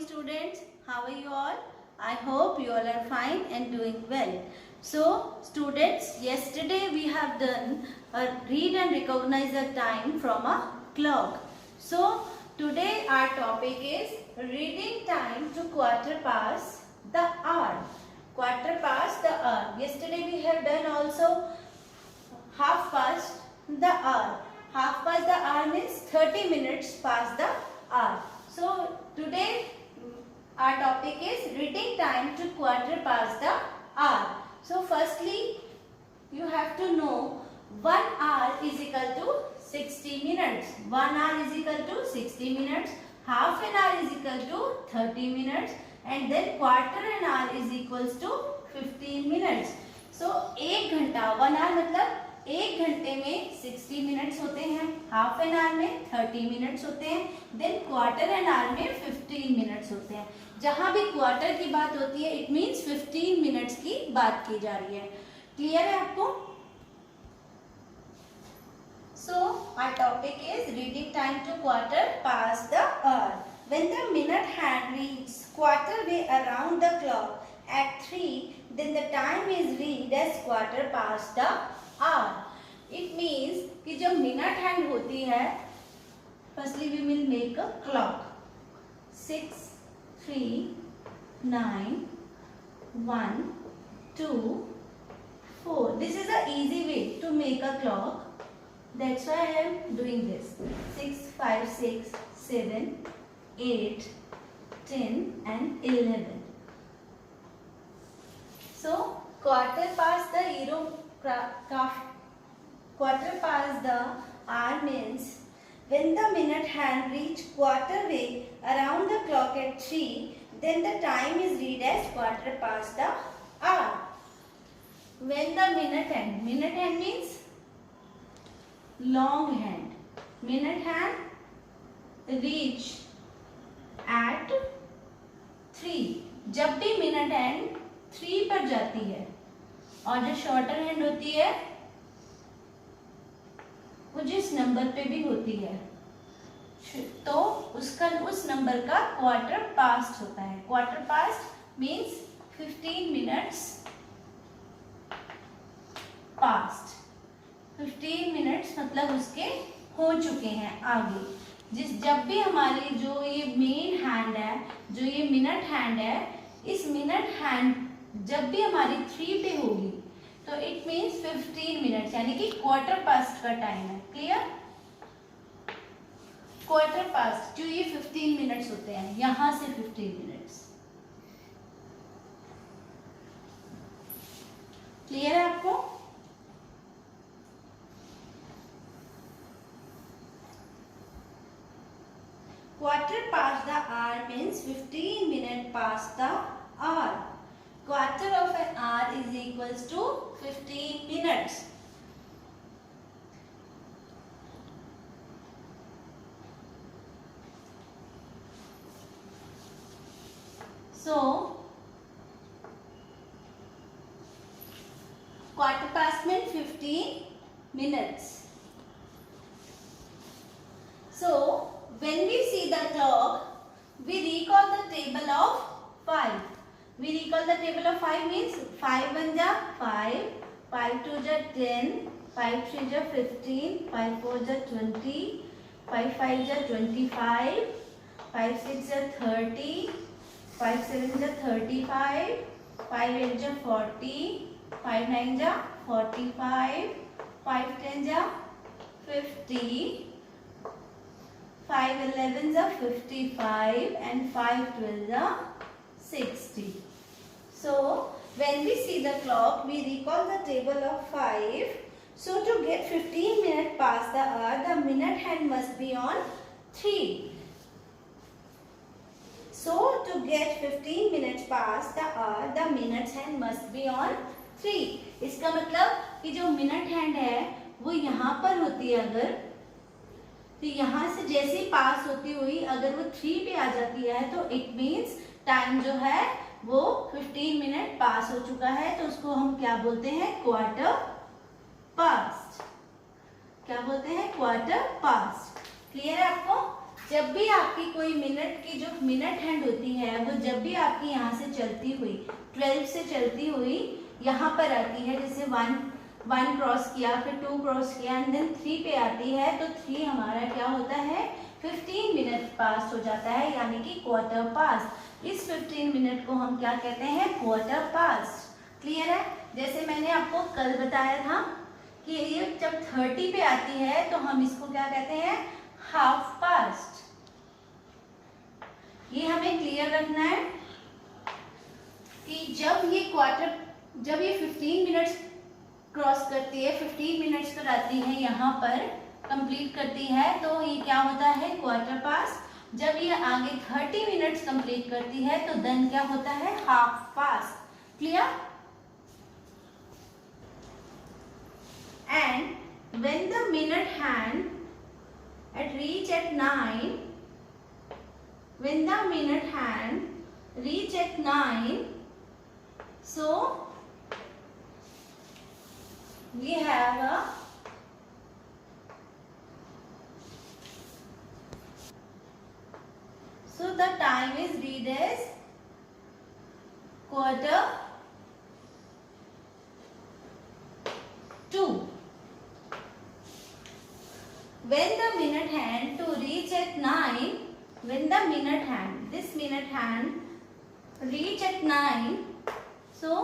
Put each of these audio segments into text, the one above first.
Students, how are you all? I hope you all are fine and doing well. So students, yesterday we have done a read and recognize the time from a clock. So today our topic is reading time to quarter past the hour. Quarter past the hour. Yesterday we have done also half past the hour. Half past the hour means 30 minutes past the hour. So today our topic is reading time to quarter past the hour. So firstly you have to know 1 hour is equal to 60 minutes. 1 hour is equal to 60 minutes. Half an hour is equal to 30 minutes. And then quarter an hour is equals to 15 minutes. So 1 घंटा 1 hour मतलब 1 घंटे में 60 minutes होते हैं, half an hour में 30 minutes होते हैं, then quarter an hour में 15 मिनट्स होते हैं. जहां भी क्वार्टर की बात होती है इट मीन्स 15 मिनट्स की बात की जा रही है. क्लियर है आपको? So our topic is reading time to quarter past the hour. When the minute hand reads quarter way around the clock at 3, then the time is read as quarter past the hour. It means कि जब minute hand होती है, firstly we will make a clock. 6, 3, 9, 1, 2, 4. This is a easy way to make a clock. That's why I am doing this. 6, 5, 6, 7, 8, 10 and 11. So quarter past the quarter past the hour means when the minute hand reach quarter way around the clock at 3, then the time is read as quarter past the hour. When the minute hand means long hand. Minute hand reach at 3. जब भी minute hand 3 पर जाती है और जो shorter hand होती है वो जिस नंबर पे भी होती है तो उस नंबर का क्वार्टर पास्ट होता है. Quarter past means 15 minutes past. 15 minutes मतलब उसके हो चुके हैं आगे. जब भी हमारी जो ये मेन हैंड है, जो ये मिनट हैंड है, इस मिनट हैंड जब भी हमारी 3 पे होगी तो इट मीन्स 15 मिनट्स यानी कि क्वार्टर पास्ट का टाइम है. क्लियर? क्वार्टर पास्ट जो ये 15 मिनट्स होते हैं, यहां से 15 मिनट्स. क्लियर है आपको? Quarter past the hour means 15 minute past the hour. Quarter of an hour is equals to 15 minutes. So quarter past means 15 minutes. So when we see the clock, we recall the table of 5. We recall the table of 5 means 5 1 ja 5, 5 2 ja 10, 5 3 ja 15, 5 4 ja 20, 5 5 ja 25, 5 6 ja 30, 5 7 ja 35, 5 8 ja 40, 5 9 ja 45, 5 10 ja 50, 5 11 ja 55 and 5 12 ja 60. So when we see the clock, we recall the table of 5. So to get 15 minutes past the hour, the minute hand must be on 3. So to get 15 minutes past the hour, the minute hand must be on 3. इसका मतलब कि जो minute hand है वो यहाँ पर होती है अगर, तो यहाँ से जैसे पास होती हुई अगर वो 3 पे आ जाती है तो इट मीन्स टाइम जो है वो 15 मिनट पास हो चुका है. तो उसको हम क्या बोलते हैं? Quarter past. क्या बोलते हैं? Quarter past. क्लियर है आपको? जब भी आपकी कोई मिनट की जो मिनट हैंड होती है वो जब भी आपकी यहाँ से चलती हुई 12 से चलती हुई यहाँ पर आती है, जैसे 1 क्रॉस किया, फिर 2 क्रॉस किया एंड देन 3 पे आती है, तो 3 हमारा क्या होता है, 15 मिनट पास हो जाता है, यानी कि क्वार्टर पास। इस 15 मिनट को हम क्या कहते हैं, क्वार्टर पास। क्लियर है? जैसे मैंने आपको कल बताया था कि ये जब 30 पे आती है तो हम इसको क्या कहते हैं, हाफ पास्ट। ये हमें क्लियर रखना है कि जब ये 15 मिनट्स क्रॉस करती है, 15 मिनट्स पर आती है, यहाँ पर कंप्लीट करती है, तो ये क्या होता है, क्वार्टर पास। जब ये आगे 30 मिनट्स कंप्लीट करती है तो देन क्या होता है, half past. Clear? And when the minute hand reach at 9, when the minute hand reach at 9, so we have a so the time is read as quarter to. When the minute hand to reach at 9, when the minute hand, this minute hand reach at 9, so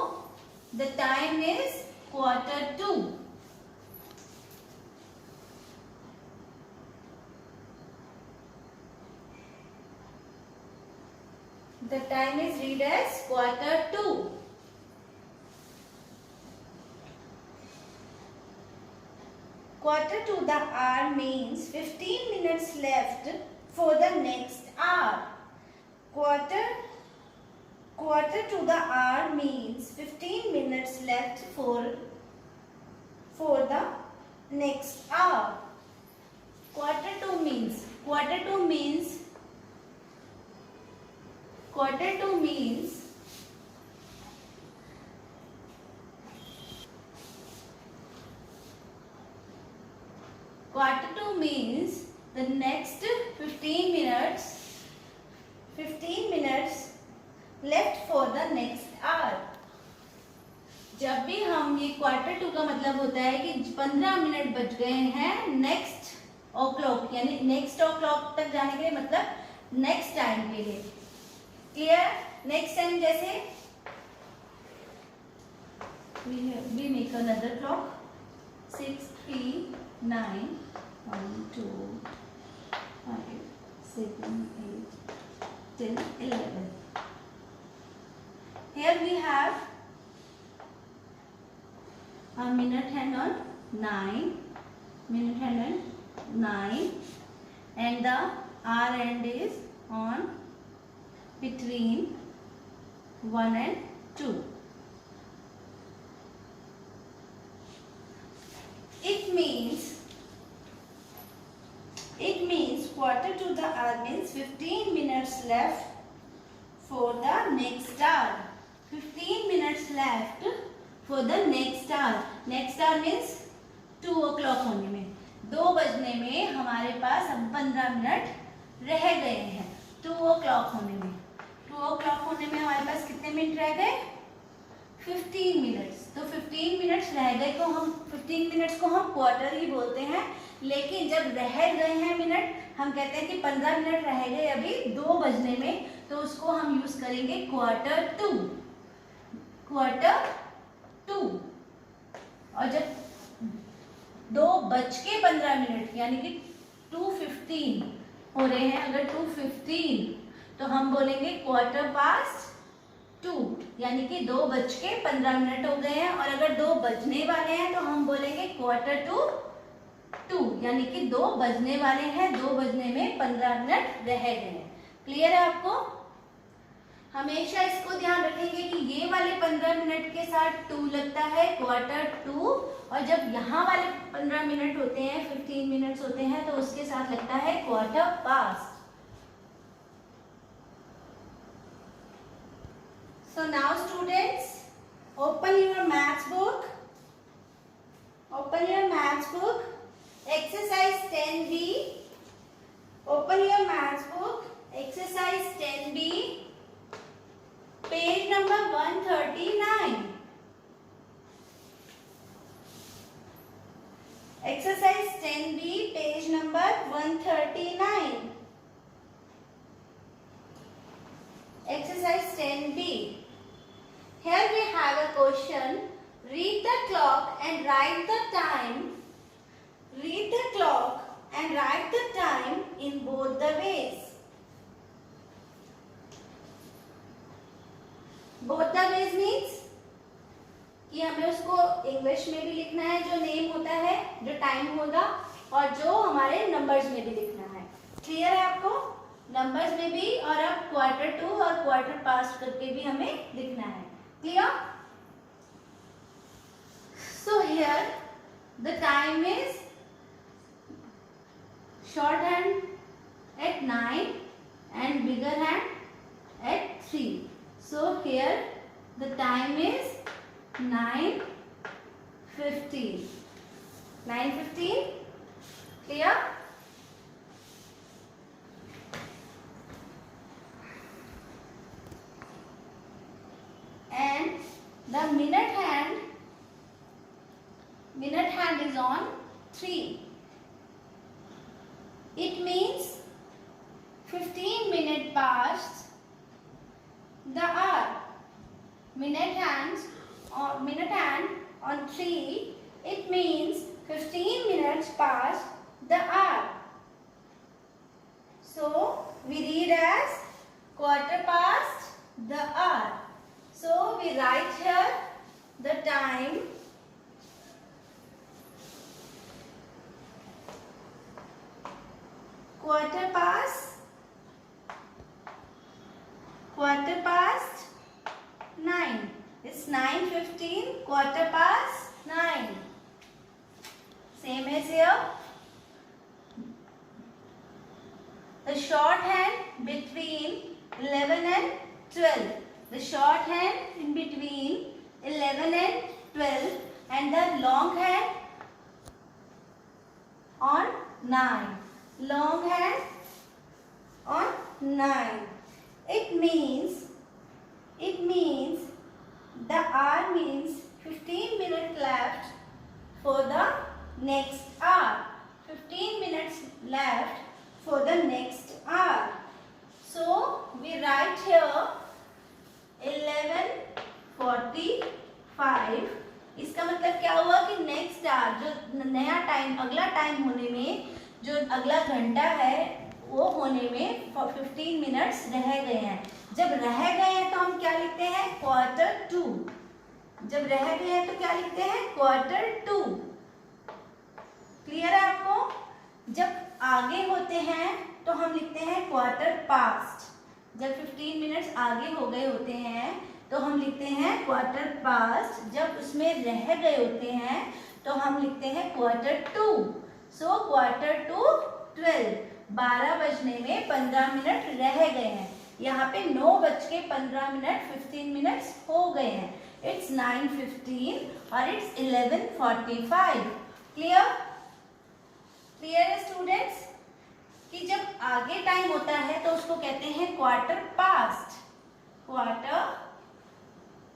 the time is quarter to. The time is read as quarter to. Quarter to the hour means 15 minutes left for the next hour. Quarter to the hour means 15 minutes left for the next hour. Quarter to means the next 15 minutes left for the next hour. जब भी हम ये quarter to का मतलब होता है कि 15 minute बच गए हैं नेक्स्ट ओ क्लॉक, यानी नेक्स्ट ओ क्लॉक तक जाने के लिए, मतलब नेक्स्ट टाइम के लिए। क्लियर? नेक्स्ट टाइम जैसे we make another clock 6, 3, 9, 1, 2, 5, 7, 8, 10, 11. Here we have a minute hand on 9, and the hour end is on between 1 and 2. It means quarter to the hour means 15 minutes left for the next hour. 15 minutes left for the next hour. Next hour means 2 o'clock होने में, 2 बजने में हमारे पास अब 15 minute रह गए हैं। 2 o'clock होने में हमारे पास कितने मिनट रह गए? 15 मिनट्स। तो 15 मिनट्स रह गए तो हम 15 मिनट्स को हम क्वार्टर ही बोलते हैं, लेकिन जब रह गए हैं मिनट, हम कहते हैं कि 15 मिनट रह गए अभी 2 बजने में, तो उसको हम यूज करेंगे क्वार्टर टू। और जब 2:15 यानी कि 2:15 हो रहे हैं, अगर 2:15 तो हम बोलेंगे क्वार्टर पास्ट 2, यानी कि 2:15 हो गए हैं। और अगर 2 बजने वाले हैं तो हम बोलेंगे क्वार्टर टू 2, यानी कि 2 बजने वाले हैं, 2 बजने में 15 मिनट रह गए हैं। क्लियर है आपको? हमेशा इसको ध्यान रखेंगे कि ये वाले 15 मिनट के साथ 2 लगता है, क्वार्टर टू, और जब यहाँ वाले 15 मिनट होते हैं, 15 मिनट्स होते हैं, तो उसके साथ लगता है quarter past. So now students, open your maths book. Exercise 10B. Open your maths 1:39. Exercise 10B. Here we have a question. Read the clock and write the time. Read the clock and write the time in both the ways. Both the ways means कि हमें उसको English में भी लिखना है, जो name होता है, जो टाइम होगा, और जो हमारे नंबर्स में भी लिखना है. क्लियर है आपको? नंबर्स में भी, और अब क्वार्टर टू और क्वार्टर पास्ट करके भी हमें लिखना है. Clear? So here the time is short hand at 9 and bigger hand at 3. So here the time is 9:15. 9:15. Clear? And the minute hand is on 3. It means 15 minutes past the hour. Minute hand on 3, it means 15 minutes past the hour. So we read as quarter past the hour. So we write here the time quarter past 9. It's 9:15, quarter past 9. Same as here. The shorthand between 11 and 12. The shorthand in between 11 and 12, and the long hand on 9. Long hand on 9. It means the hour means 15 minutes left for the next hour. 15 minutes left for the next hour. So we write here 11:45. इसका मतलब क्या हुआ कि next our, जो नया time, अगला time होने में, जो अगला घंटा है वो होने में 15 मिनट्स रह गए हैं. जब रह गए हैं तो हम क्या लिखते हैं? Quarter to. जब रह गए हैं तो क्या लिखते हैं? Quarter to. क्लियर है आपको? जब आगे होते हैं तो हम लिखते हैं क्वार्टर पास्ट. जब 15 मिनट्स आगे हो गए होते हैं तो हम लिखते हैं क्वार्टर पास्ट. जब उसमें रह गए होते हैं तो हम लिखते हैं quarter to. So quarter to 12. 12 बजने में 15 मिनट रह गए हैं. यहाँ पे 9:15 15 मिनट्स हो गए हैं. इट्स 9:15 और इट्स 11:45. क्लियर? क्लियर है स्टूडेंट्स? कि जब आगे टाइम होता है तो उसको कहते हैं क्वार्टर पास्ट. Quarter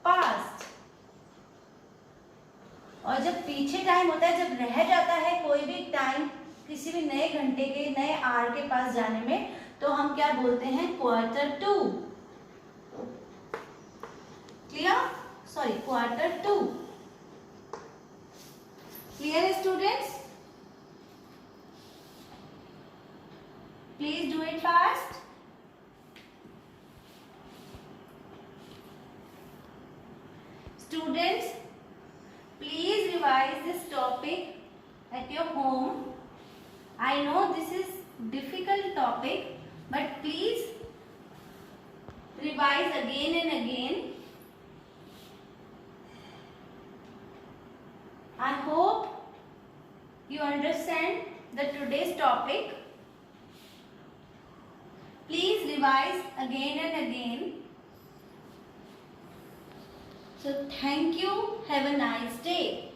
past. और जब पीछे टाइम होता है, जब रह जाता है कोई भी टाइम किसी भी नए घंटे के, नए आवर के पास जाने में, तो हम क्या बोलते हैं? Quarter to. Clear? Sorry, quarter to. Clear है students? Please do it fast. Students, please revise this topic at your home. I know this is difficult topic, but please revise again and again. I hope you understand the today's topic. Please revise again and again. So thank you. Have a nice day.